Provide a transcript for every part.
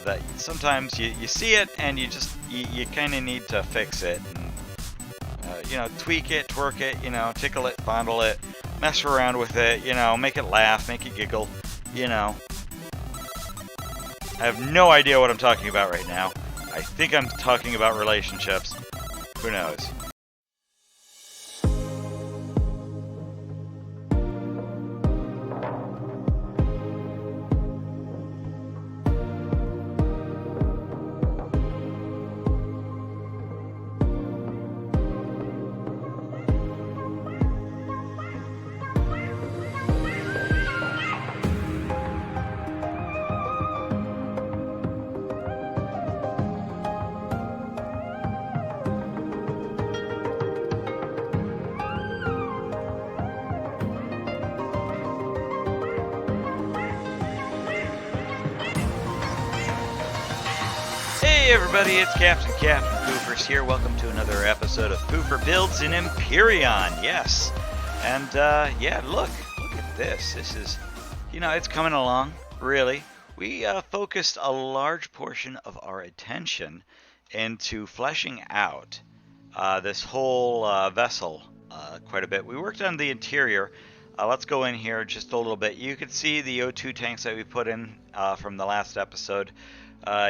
that sometimes you see it and you kind of need to fix it. And, tweak it, twerk it, tickle it, fondle it, mess around with it, make it laugh, make it giggle, I have no idea what I'm talking about right now. I think I'm talking about relationships. Who knows? Hey everybody, it's Captain Poofers here. Welcome to another episode of Poofer Builds in Empyrean. Yes, and look at this. This is, it's coming along. Really, we focused a large portion of our attention into fleshing out this whole vessel quite a bit. We worked on the interior. Let's go in here just a little bit. You can see the O2 tanks that we put in from the last episode.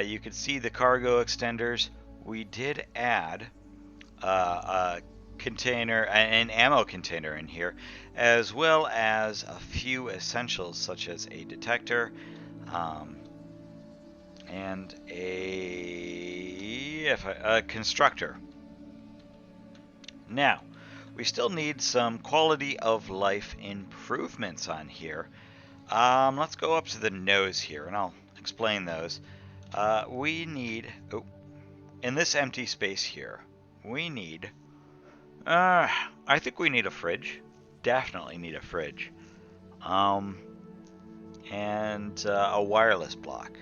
You can see the cargo extenders. We did add a container, an ammo container in here, as well as a few essentials such as a detector and a constructor. Now, we still need some quality of life improvements on here. Let's go up to the nose here, and I'll explain those. We need, in this empty space here, we need, I think we need a fridge. Definitely need a fridge. And a wireless block.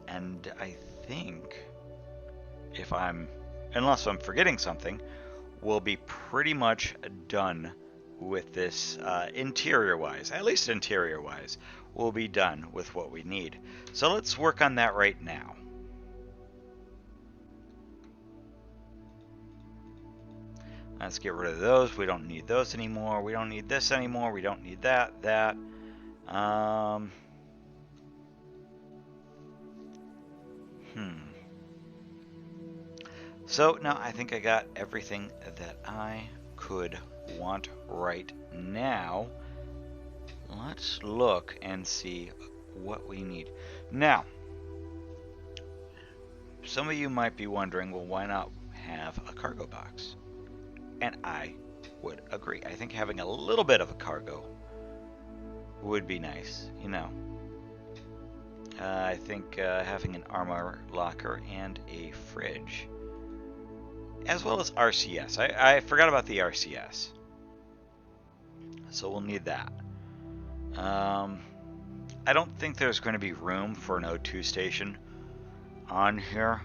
And I think, unless I'm forgetting something, we'll be pretty much done with this interior-wise. At least interior-wise, we'll be done with what we need. So let's work on that right now. Let's get rid of those. We don't need those anymore. We don't need this anymore. We don't need that. So now I think I got everything that I could want right now. Let's look and see what we need. Now, some of you might be wondering, well, why not have a cargo box? And I would agree. I think having a little bit of a cargo would be nice, I think having an armor locker and a fridge, as well as RCS. I forgot about the RCS. So we'll need that. I don't think there's going to be room for an O2 station on here,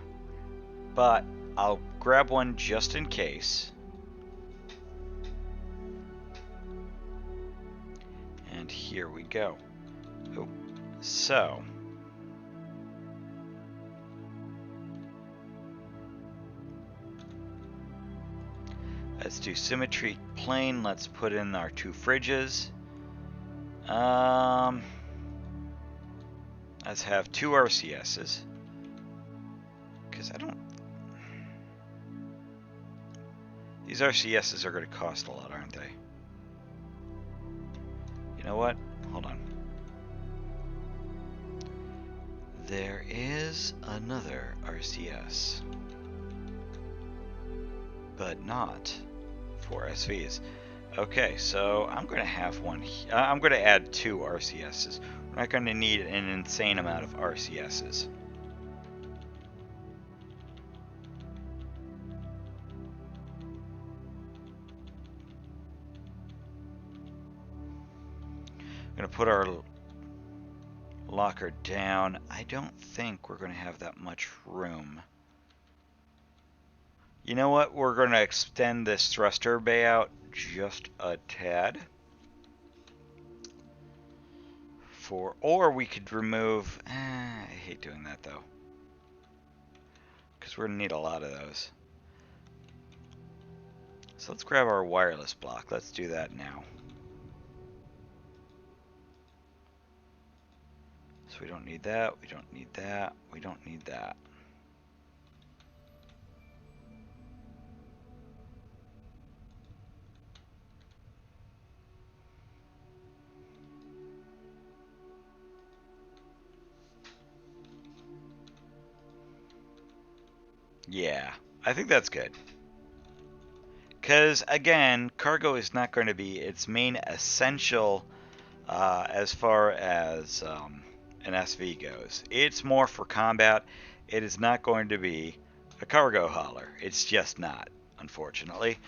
but I'll grab one just in case. And here we go. So let's do symmetry plane. Let's put in our two fridges. Let's have two RCSs. Because these RCSs are going to cost a lot, aren't they? You know what? Hold on. There is another RCS. But not for SVs. Okay, so I'm going to have one. I'm going to add two RCSs. We're not going to need an insane amount of RCSs. I'm going to put our locker down. I don't think we're going to have that much room. You know what? We're going to extend this thruster bay out just a tad. for, or we could remove, I hate doing that though, because we're going to need a lot of those. So let's grab our wireless block. Let's do that now. So we don't need that, we don't need that, we don't need that. Yeah, I think that's good. Because, again, cargo is not going to be its main essential as far as an SV goes. It's more for combat. It is not going to be a cargo hauler. It's just not, unfortunately.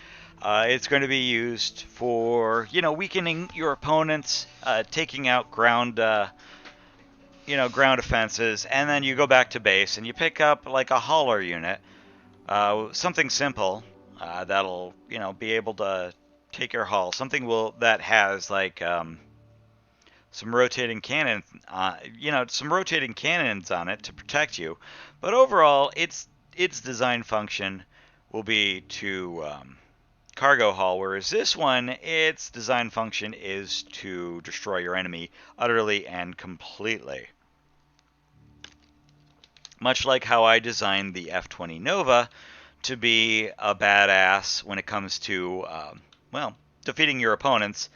It's going to be used for, weakening your opponents, taking out ground offenses, and then you go back to base and you pick up like a hauler unit, something simple that'll be able to take your hull. Something that has like some rotating cannon, some rotating cannons on it to protect you. But overall, its design function will be to cargo haul, whereas this one, its design function is to destroy your enemy utterly and completely. Much like how I designed the F-20 Nova to be a badass when it comes to, defeating your opponents.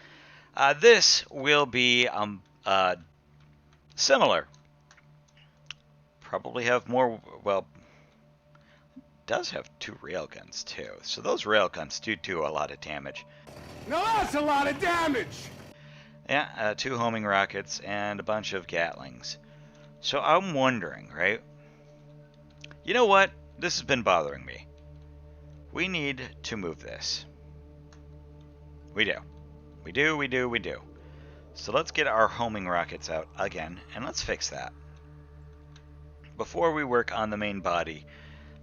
This will be similar. Probably have more, does have 2 railguns too. So those railguns do a lot of damage. Now that's a lot of damage! Yeah, 2 homing rockets and a bunch of Gatlings. So I'm wondering, right? You know what? This has been bothering me. We need to move this. We do. We do. So let's get our homing rockets out again, and let's fix that. Before we work on the main body,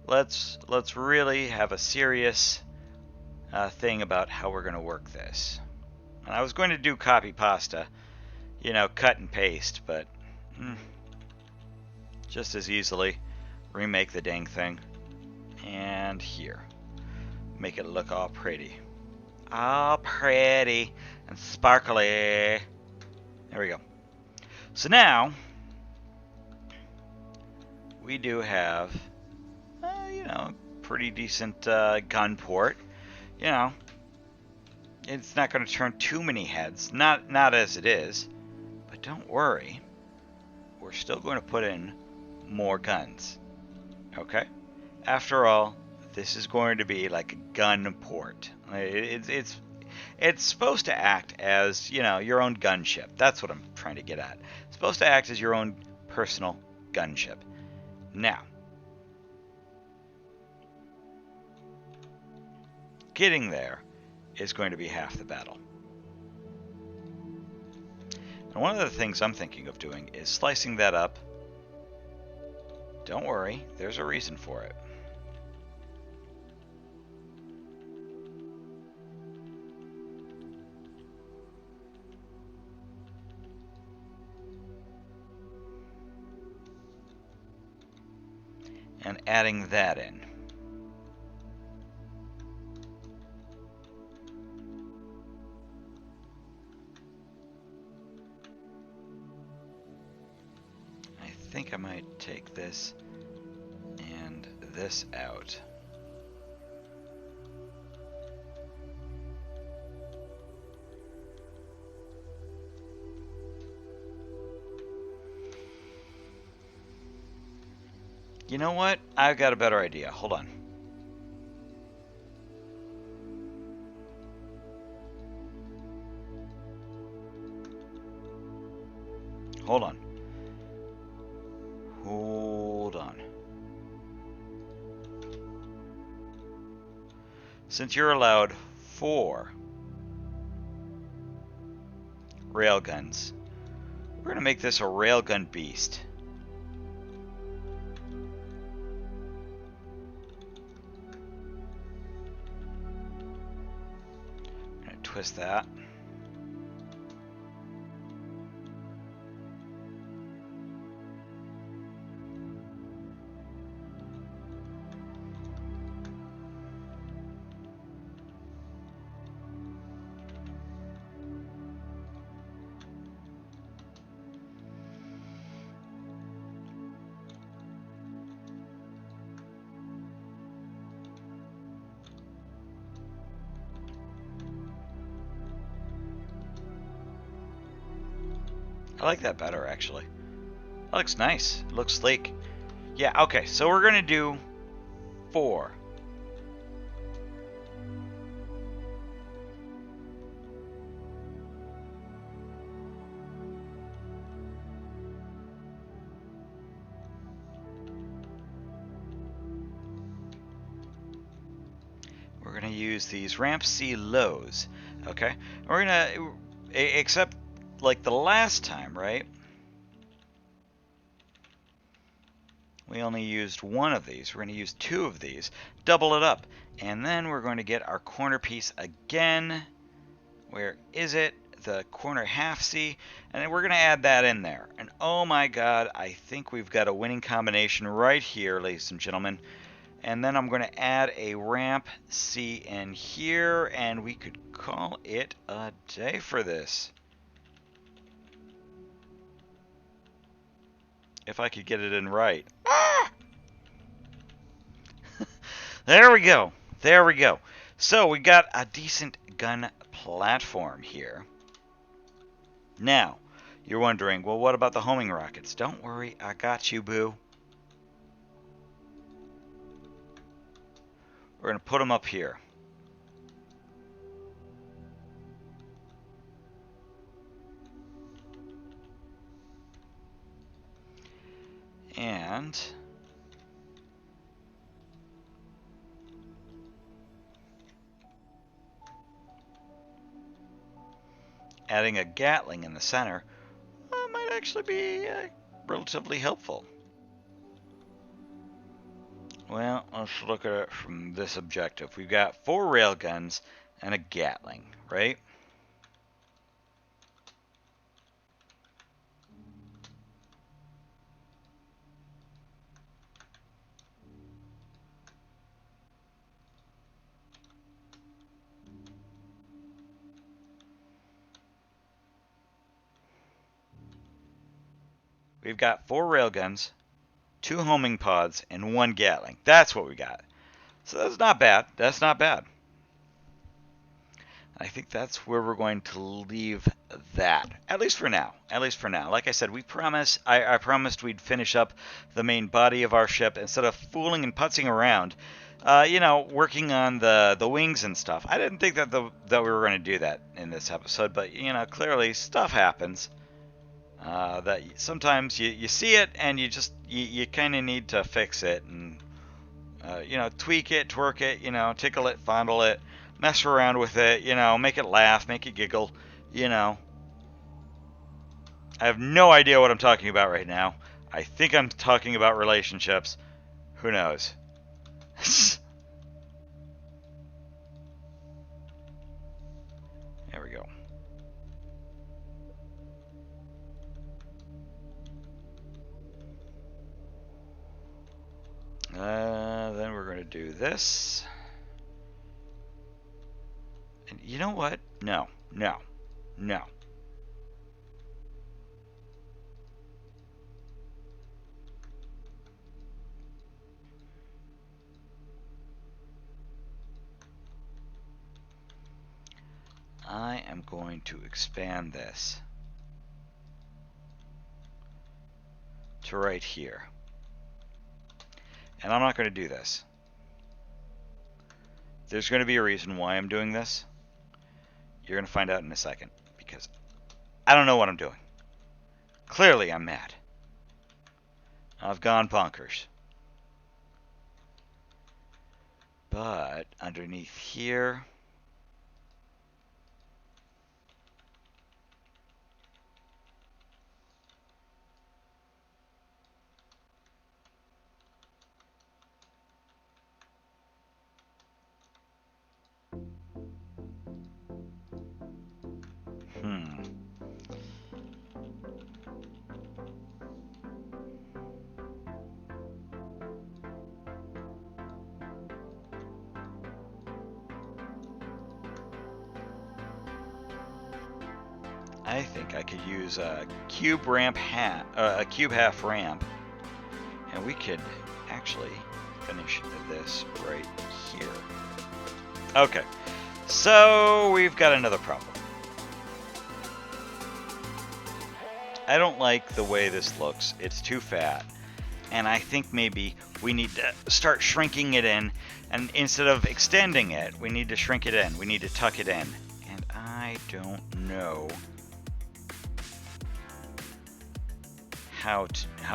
let's really have a serious thing about how we're going to work this. And I was going to do copy pasta, cut and paste, but just as easily remake the dang thing. And here, make it look all pretty. All pretty and sparkly. There we go. So now, we do have, pretty decent gun port. It's not going to turn too many heads, not as it is. But don't worry, we're still going to put in more guns. Okay? After all, this is going to be like a gun port. It's supposed to act as, your own gunship. That's what I'm trying to get at. It's supposed to act as your own personal gunship. Now, getting there is going to be half the battle. And one of the things I'm thinking of doing is slicing that up. Don't worry, there's a reason for it. And adding that in. I think I might take this and this out. You know what? I've got a better idea. Hold on. Hold on. Hold on. Since you're allowed 4 railguns, we're going to make this a railgun beast. Twist that. I like that better, actually. That looks nice. It looks sleek. Yeah, okay, so we're going to do 4. We're going to use these ramp C lows, okay? We're going to, except like the last time, right? We only used 1 of these. We're going to use 2 of these, double it up, and then we're going to get our corner piece again. Where is it? The corner half C, and then we're going to add that in there. And oh my god, I think we've got a winning combination right here, ladies and gentlemen. And then I'm going to add a ramp C in here, and we could call it a day for this. If I could get it in right. Ah! There we go. There we go. So we got a decent gun platform here. Now, you're wondering, well, what about the homing rockets? Don't worry, I got you, boo. We're going to put them up here. And adding a Gatling in the center might actually be relatively helpful. Well, let's look at it from this objective. We've got 4 railguns and a Gatling, right? We've got 4 railguns, 2 homing pods, and 1 Gatling. That's what we got. So that's not bad. That's not bad. I think that's where we're going to leave that, at least for now. At least for now. Like I said, I promised we'd finish up the main body of our ship instead of fooling and putzing around, you know, working on the wings and stuff. I didn't think that we were going to do that in this episode, but you know, clearly stuff happens. That sometimes you see it and you kind of need to fix it and you know, tweak it, twerk it, you know, tickle it, fondle it. Mess around with it, you know, make it laugh, make it giggle, you know. I have no idea what I'm talking about right now. I think I'm talking about relationships. Who knows? There we go. Then we're going to do this. And you know what? No, no, no. I am going to expand this to right here. And I'm not going to do this. There's going to be a reason why I'm doing this. You're going to find out in a second, because I don't know what I'm doing. Clearly, I'm mad. I've gone bonkers. But underneath here, I think I could use a cube half ramp, and we could actually finish this right here. Okay, so we've got another problem. I don't like the way this looks. It's too fat. And I think maybe we need to start shrinking it in. And instead of extending it, we need to shrink it in. We need to tuck it in. And I don't know how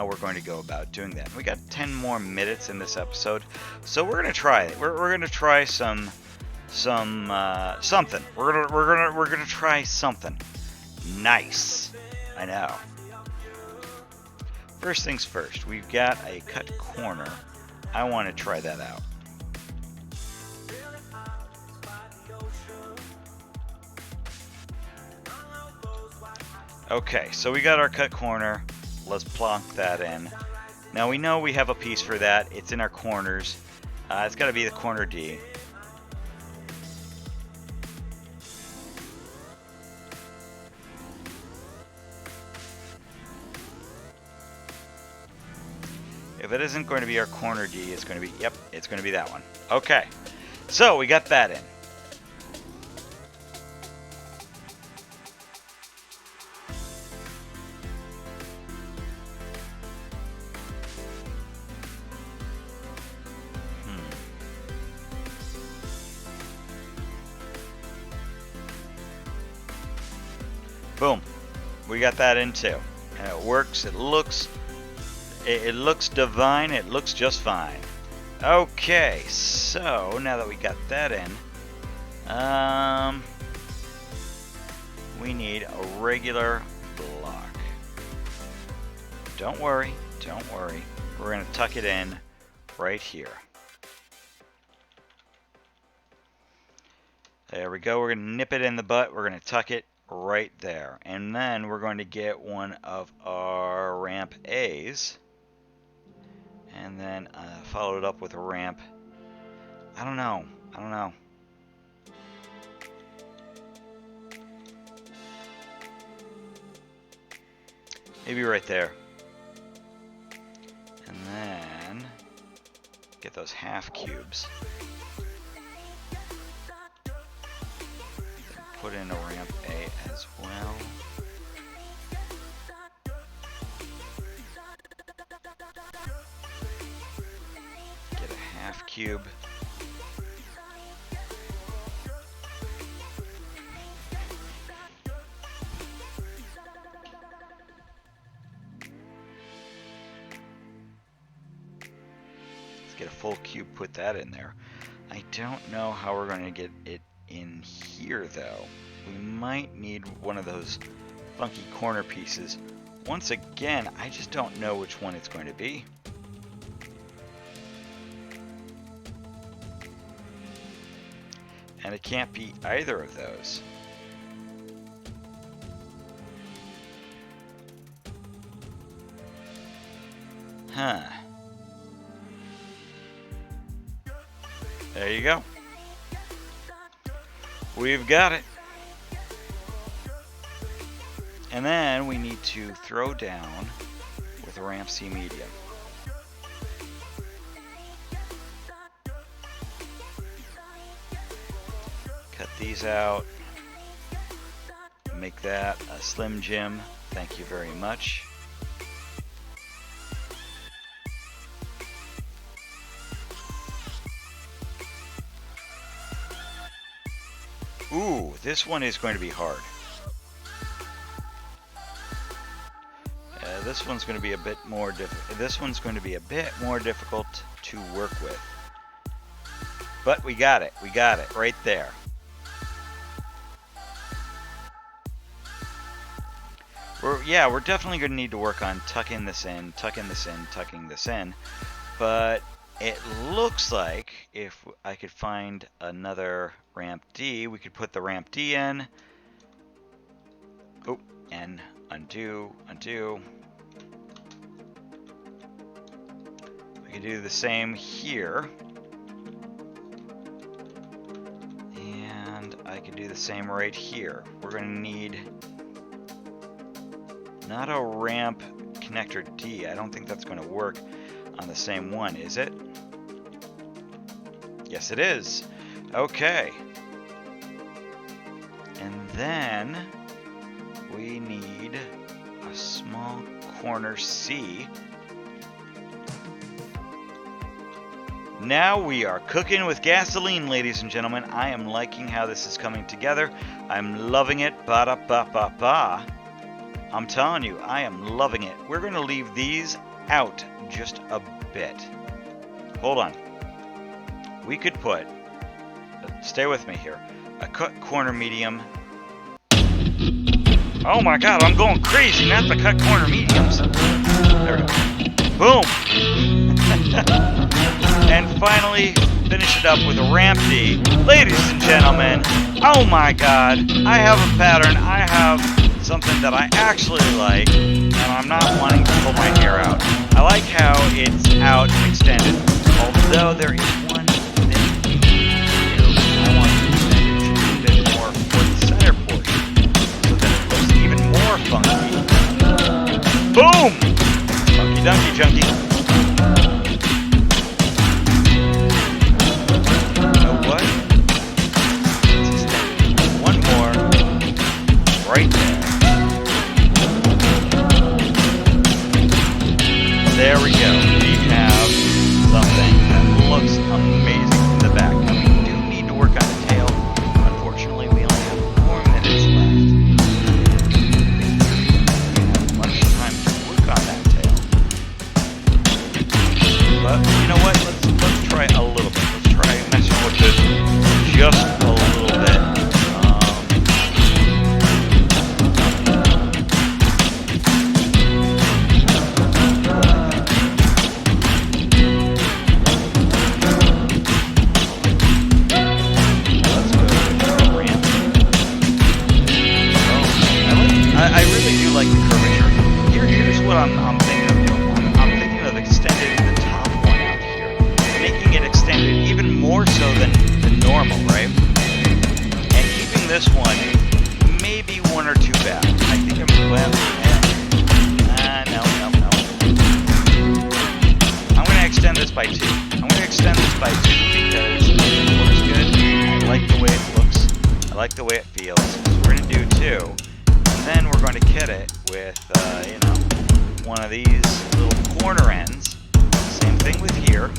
we're going to go about doing that. We got 10 more minutes in this episode, so we're gonna try it. We're gonna try something. We're gonna try something nice. I know. First things first, we've got a cut corner. I want to try that out. Okay, so we got our cut corner. Let's plonk that in. Now we know we have a piece for that. It's in our corners. It's got to be the corner D. If it isn't going to be our corner D, it's going to be, yep, it's going to be that one. Okay, so we got that in. Boom, we got that in too, and it works. It looks divine. It looks just fine. Okay, so now that we got that in, we need a regular block. Don't worry, don't worry. We're gonna tuck it in right here. There we go. We're gonna nip it in the butt. We're gonna tuck it right there, and then we're going to get one of our ramp A's, and then follow it up with a ramp. I don't know. Maybe right there, and then get those half cubes. Put in a ramp A as well. Get a half cube. Let's get a full cube, put that in there. I don't know how we're going to get it in here though. We might need one of those funky corner pieces. Once again, I just don't know which one it's going to be. And it can't be either of those. Huh. There you go. We've got it. And then we need to throw down with a ramp C medium. Cut these out. Make that a Slim Jim. Thank you very much. Ooh, this one is going to be hard. This one's going to be a bit more difficult to work with. But we got it. We got it right there. We're definitely going to need to work on tucking this in, tucking this in. But it looks like if I could find another ramp D, we could put the ramp D in. Oh, and undo. We could do the same here. And I could do the same right here. We're going to need not a ramp connector D. I don't think that's going to work on the same one, is it? Yes, it is. Okay. And then we need a small small corner C. Now we are cooking with gasoline, ladies and gentlemen. I am liking how this is coming together. I'm loving it. Ba-da-ba-ba-ba. I'm telling you, I am loving it. We're going to leave these out just a bit. Hold on. We could put, stay with me here, a cut corner medium. Oh my god, I'm going crazy, not the cut corner mediums. There we go. Boom! And finally, finish it up with a ramp D. Ladies and gentlemen, oh my god, I have a pattern, I have something that I actually like, and I'm not wanting to pull my hair out. I like how it's out and extended, although there is one thing here I want to extend it just a bit more for the center portion, so that it looks even more funky. Boom! Funky dunky junky. You know what? Let's extend it one more right there. There we go. We have something that looks amazing in the back. Now, we do need to work on the tail. Unfortunately, we only have 4 minutes left. We have much time to work on that tail. But you know what? Let's try a little bit. Let's try messing with this just a little bit. I really do like the curvature. Here's what I'm thinking of doing. I'm thinking of extending the top one out here, making it extended even more so than normal, right? And keeping this one maybe 1 or 2 back. I think I'm well. No. I'm gonna extend this by 2. I'm gonna extend this by 2 because it looks good. I like the way it looks. I like the way it feels. So we're gonna do 2. Then we're going to kit it with, one of these little corner ends. Same thing with here.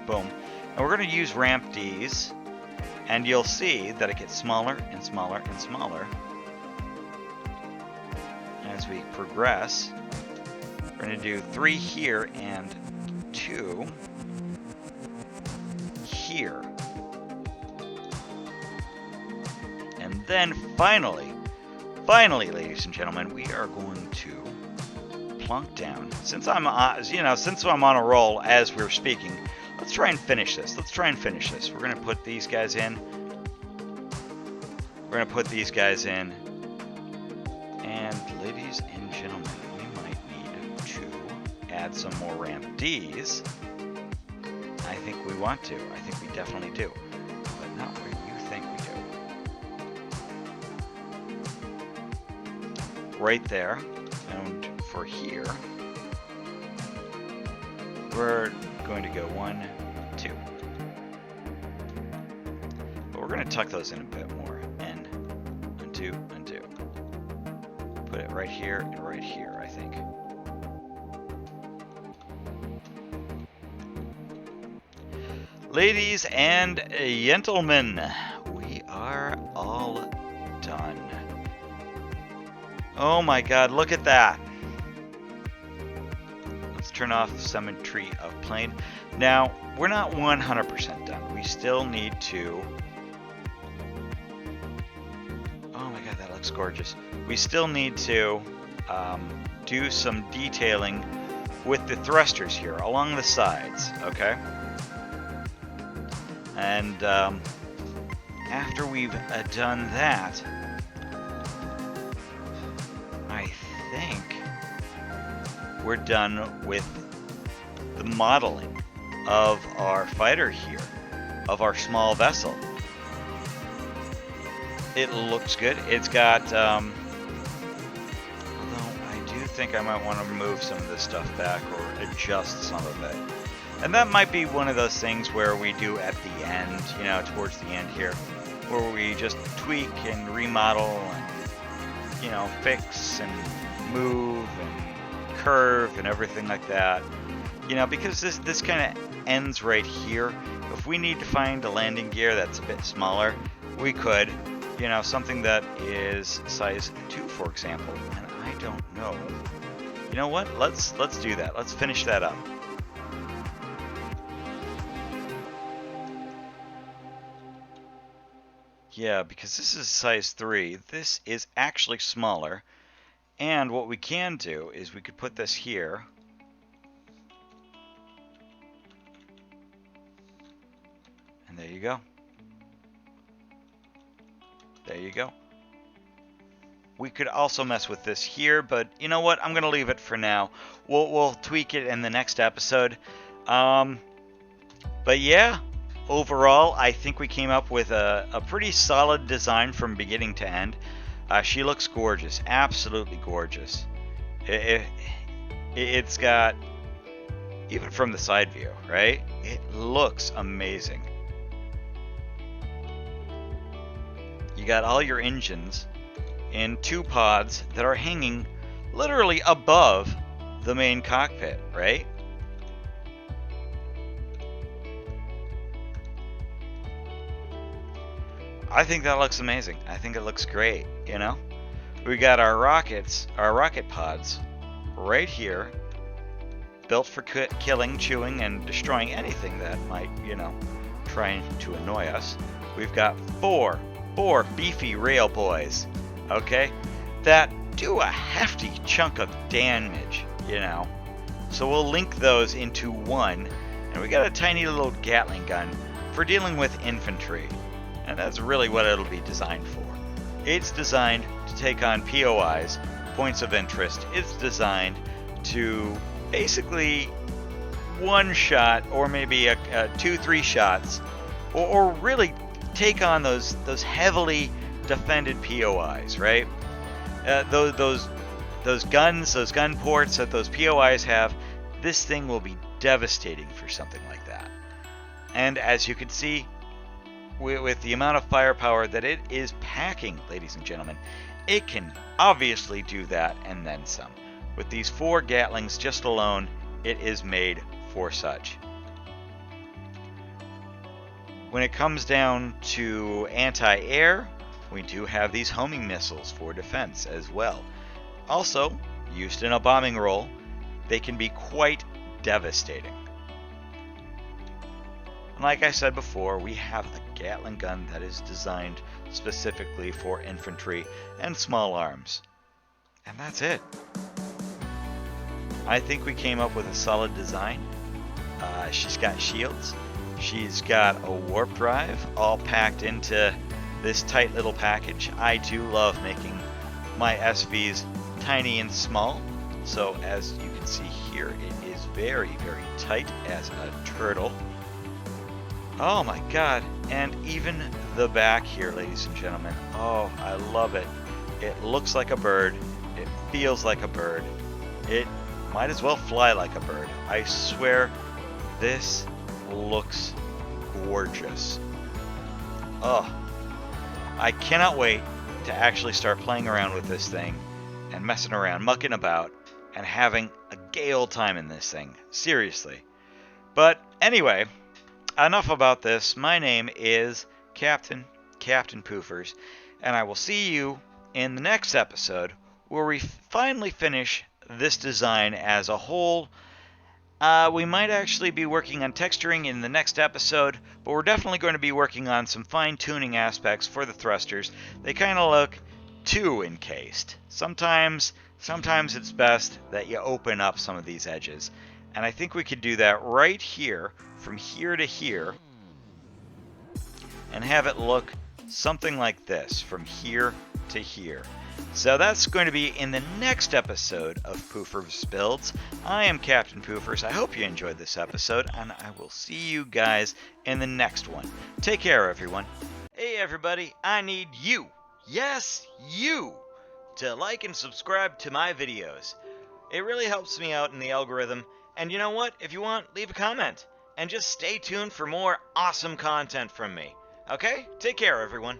Boom. And we're going to use ramp Ds, and you'll see that it gets smaller and smaller and smaller as we progress. We're going to do 3 here and 2 here. And then finally, ladies and gentlemen, we are going to plunk down. Since I'm on a roll as we're speaking, let's try and finish this. We're going to put these guys in. And ladies and gentlemen, we might need to add some more ramp Ds. I think we want to. I think we definitely do. But not where you think we do. Right there, and for here, we're going to go 1, 2. But we're going to tuck those in a bit more. In, and 2, and 2. Put it right here and right here, I think. Ladies and gentlemen, we are all done. Oh my god, look at that. Let's turn off the symmetry of plane. Now, we're not 100% done. We still need to... Oh my god, that looks gorgeous. We still need to do some detailing with the thrusters here along the sides, okay? And after we've done that, I think we're done with the modeling of our fighter here, of our small vessel. It looks good. It's got, although I do think I might want to move some of this stuff back or adjust some of it. And that might be one of those things where we do at the end, you know, towards the end here. where we just tweak and remodel and, you know, fix and move and curve and everything like that. You know, because this kind of ends right here. If we need to find a landing gear that's a bit smaller, we could. You know, something that is size 2, for example. And I don't know. You know what? Let's do that. Let's finish that up. Yeah, because this is size 3. This is actually smaller. And what we can do is we could put this here. And there you go. There you go. We could also mess with this here, but you know what? I'm going to leave it for now. We'll tweak it in the next episode. But yeah, overall, I think we came up with a pretty solid design from beginning to end. She looks gorgeous. Absolutely gorgeous. It's got, even from the side view, right? It looks amazing. You got all your engines in 2 pods that are hanging literally above the main cockpit, right? I think that looks amazing. I think it looks great, you know? We got our rockets, our rocket pods right here, built for killing, chewing, and destroying anything that might, you know, try to annoy us. We've got four beefy rail boys, okay, that do a hefty chunk of damage, you know. So we'll link those into one, and we got a tiny little Gatling gun for dealing with infantry, and that's really what it'll be designed for. It's designed to take on POIs, points of interest. It's designed to basically one shot, or maybe 2-3 shots, or really take on those heavily defended POIs, right? Those guns, those gun ports that those POIs have, this thing will be devastating for something like that. And as you can see, with the amount of firepower that it is packing, ladies and gentlemen, it can obviously do that and then some. With these 4 Gatlings just alone, it is made for such. When it comes down to anti-air, we do have these homing missiles for defense as well. Also, used in a bombing role, they can be quite devastating. And like I said before, we have a Gatling gun that is designed specifically for infantry and small arms. And that's it. I think we came up with a solid design. She's got shields. She's got a warp drive all packed into this tight little package. I do love making my SVs tiny and small. So as you can see here, it is very, very tight as a turtle. Oh my god. And even the back here, ladies and gentlemen. Oh, I love it. It looks like a bird. It feels like a bird. It might as well fly like a bird. I swear, this looks gorgeous. Oh, I cannot wait to actually start playing around with this thing and messing around, mucking about, and having a gay old time in this thing. Seriously. But anyway, enough about this. My name is Captain Poofers, and I will see you in the next episode where we finally finish this design as a whole. We might actually be working on texturing in the next episode, but we're definitely going to be working on some fine-tuning aspects for the thrusters. They kind of look too encased. Sometimes it's best that you open up some of these edges. And I think we could do that right here, from here to here, and have it look something like this, from here to here. So that's going to be in the next episode of Poofer's Builds. I am Captain Poofers. I hope you enjoyed this episode, and I will see you guys in the next one. Take care, everyone. Hey, everybody, I need you, yes, you, to like and subscribe to my videos. It really helps me out in the algorithm, and you know what? If you want, leave a comment, and just stay tuned for more awesome content from me. Okay? Take care, everyone.